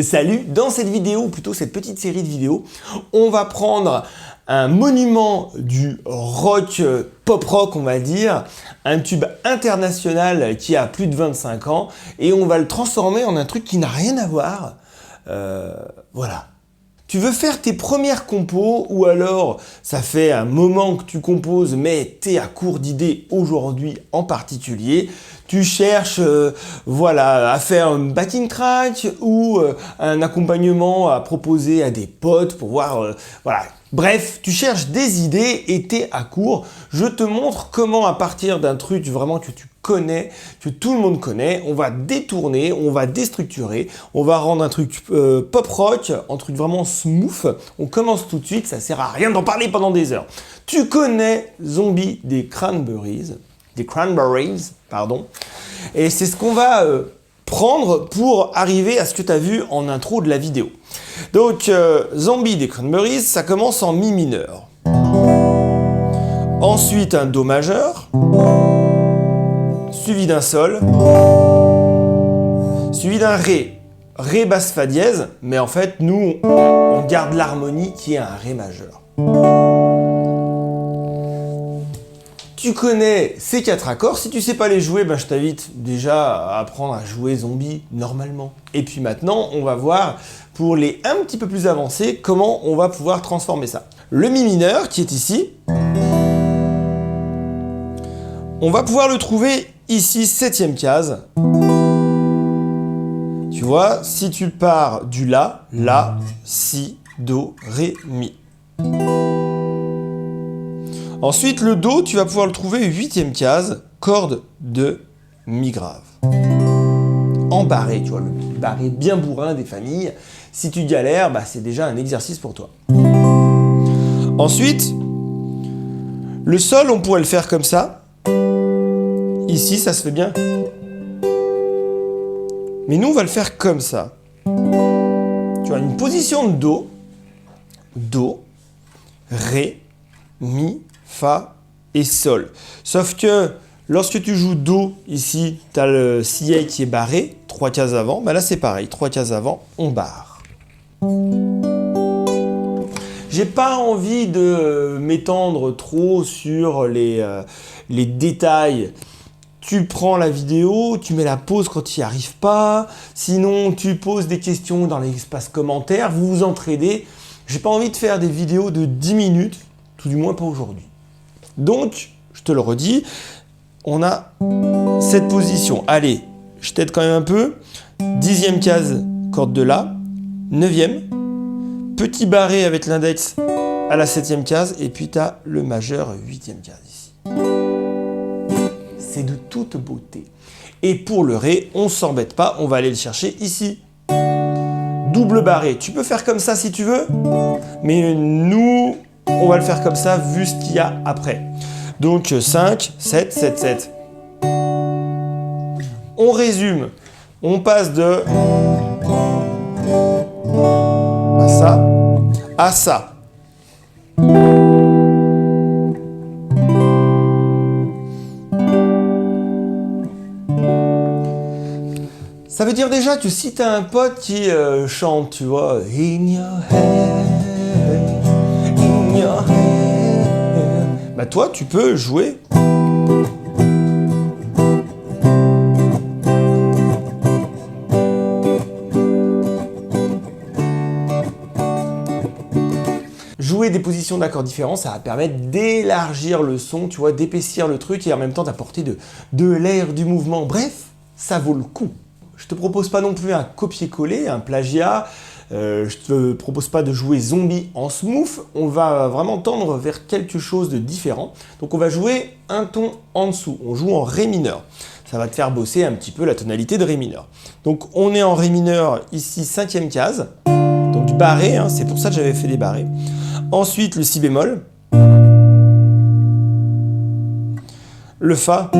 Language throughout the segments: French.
Salut, dans cette vidéo, ou plutôt cette petite série de vidéos, on va prendre un monument du rock, pop rock on va dire, un tube international qui a plus de 25 ans, et on va le transformer en un truc qui n'a rien à voir. Voilà. Tu veux faire tes premières compos ou alors ça fait un moment que tu composes mais tu es à court d'idées aujourd'hui en particulier. Tu cherches voilà, à faire un backing track ou un accompagnement à proposer à des potes pour voir... voilà. Bref, tu cherches des idées et tu es à court. Je te montre comment à partir d'un truc vraiment que tu connais, que tout le monde connaît, on va détourner, on va déstructurer, on va rendre un truc pop rock, un truc vraiment smooth. On commence tout de suite, ça sert à rien d'en parler pendant des heures. Tu connais Zombie des Cranberries, pardon, et c'est ce qu'on va prendre pour arriver à ce que tu as vu en intro de la vidéo. Donc, Zombie des Cranberries, ça commence en Mi mineur. Ensuite, un Do majeur, suivi d'un Sol, suivi d'un Ré. Ré basse Fa dièse, mais en fait, nous, on garde l'harmonie qui est un Ré majeur. Tu connais ces 4 accords, si tu ne sais pas les jouer, ben je t'invite déjà à apprendre à jouer Zombie normalement. Et puis maintenant, on va voir, pour les un petit peu plus avancés, comment on va pouvoir transformer ça. Le Mi mineur, qui est ici, on va pouvoir le trouver ici, 7e case. Tu vois, si tu pars du La, La, Si, Do, Ré, Mi. Ensuite, le Do, tu vas pouvoir le trouver 8e case, corde de Mi grave. En barré, tu vois, le barré bien bourrin des familles. Si tu galères, bah, c'est déjà un exercice pour toi. Ensuite, le Sol, on pourrait le faire comme ça. Ici, ça se fait bien. Mais nous, on va le faire comme ça. Tu as une position de Do, Do, Ré, Mi, Fa et Sol. Sauf que lorsque tu joues Do, ici, tu as le Si qui est barré, 3 cases avant. Ben là, c'est pareil, 3 cases avant, on barre. J'ai pas envie de m'étendre trop sur les détails. Tu prends la vidéo, tu mets la pause quand tu n'y arrives pas. Sinon, tu poses des questions dans l'espace commentaire. Vous vous entraidez. J'ai pas envie de faire des vidéos de 10 minutes, tout du moins pas aujourd'hui. Donc, je te le redis, on a cette position. Allez, je t'aide quand même un peu. 10e case, corde de La. 9e, petit barré avec l'index à la 7e case. Et puis, tu as le majeur 8e case ici. C'est de toute beauté. Et pour le Ré, on ne s'embête pas, on va aller le chercher ici. Double barré. Tu peux faire comme ça si tu veux, mais nous, on va le faire comme ça vu ce qu'il y a après. Donc 5, 7, 7, 7. On résume. On passe de à ça à ça. Ça veut dire déjà que si tu as un pote qui chante, tu vois, in your head, bah toi tu peux jouer. Jouer des positions d'accords différents, ça va permettre d'élargir le son, tu vois, d'épaissir le truc et en même temps d'apporter de l'air, du mouvement. Bref, ça vaut le coup. Je te propose pas non plus un copier-coller, un plagiat. Je te propose pas de jouer Zombie en smooth. On va vraiment tendre vers quelque chose de différent. Donc on va jouer un ton en dessous. On joue en Ré mineur. Ça va te faire bosser un petit peu la tonalité de Ré mineur. Donc on est en Ré mineur ici, 5e case. Donc barré, hein, c'est pour ça que j'avais fait des barrés. Ensuite le Si bémol. Le Fa.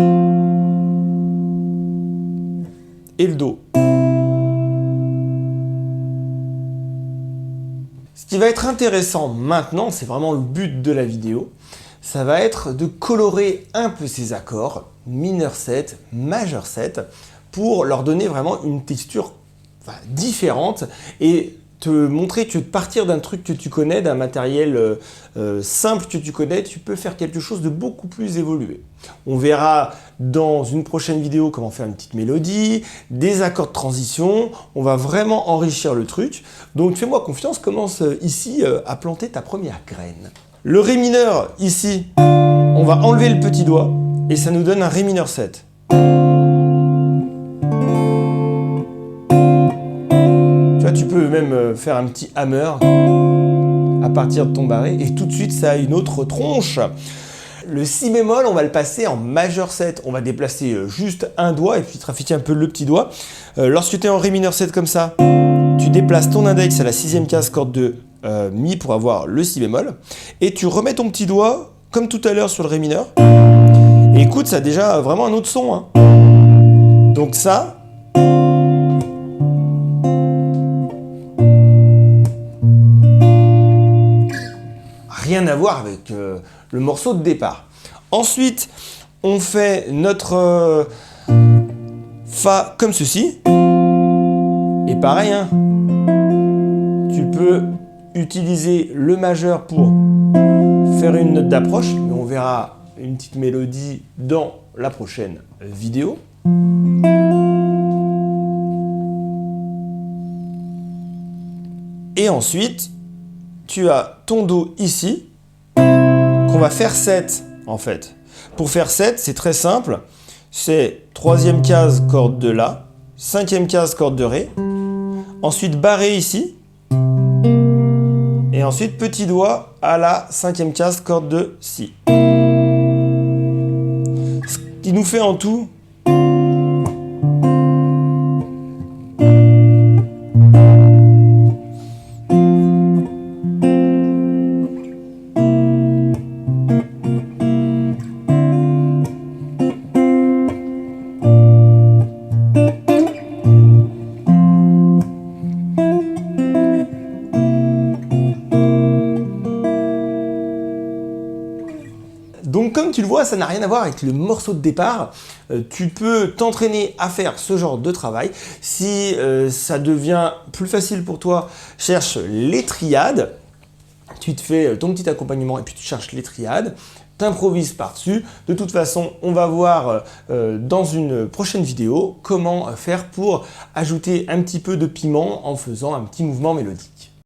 Et le Do. Ce qui va être intéressant maintenant, c'est vraiment le but de la vidéo, ça va être de colorer un peu ces accords, mineur 7, majeur 7, pour leur donner vraiment une texture différentes et te montrer que de partir d'un truc que tu connais, d'un matériel simple que tu connais, tu peux faire quelque chose de beaucoup plus évolué. On verra dans une prochaine vidéo comment faire une petite mélodie, des accords de transition, on va vraiment enrichir le truc. Donc fais-moi confiance, commence ici à planter ta première graine. Le Ré mineur ici, on va enlever le petit doigt et ça nous donne un Ré mineur 7. Tu peux même faire un petit hammer à partir de ton barré et tout de suite ça a une autre tronche. Le si bémol, on va le passer en majeur 7. On va déplacer juste un doigt et puis trafiquer un peu le petit doigt. Lorsque tu es en Ré mineur 7 comme ça, tu déplaces ton index à la 6e case corde de Mi pour avoir le si bémol et tu remets ton petit doigt comme tout à l'heure sur le Ré mineur. Et écoute, ça a déjà vraiment un autre son, hein. Donc ça, rien à voir avec le morceau de départ. Ensuite, on fait notre Fa comme ceci. Et pareil, hein, tu peux utiliser le majeur pour faire une note d'approche, mais on verra une petite mélodie dans la prochaine vidéo. Et ensuite, tu as ton Do ici, qu'on va faire 7 en fait. Pour faire 7, c'est très simple. C'est 3e case corde de La, 5e case corde de Ré, ensuite barré ici, et ensuite petit doigt à la 5e case corde de Si. Ce qui nous fait en tout Donc comme tu le vois, ça n'a rien à voir avec le morceau de départ. Tu peux t'entraîner à faire ce genre de travail. Si ça devient plus facile pour toi, cherche les triades. Tu te fais ton petit accompagnement et puis tu cherches les triades. T'improvises par-dessus. De toute façon, on va voir dans une prochaine vidéo comment faire pour ajouter un petit peu de piment en faisant un petit mouvement mélodique.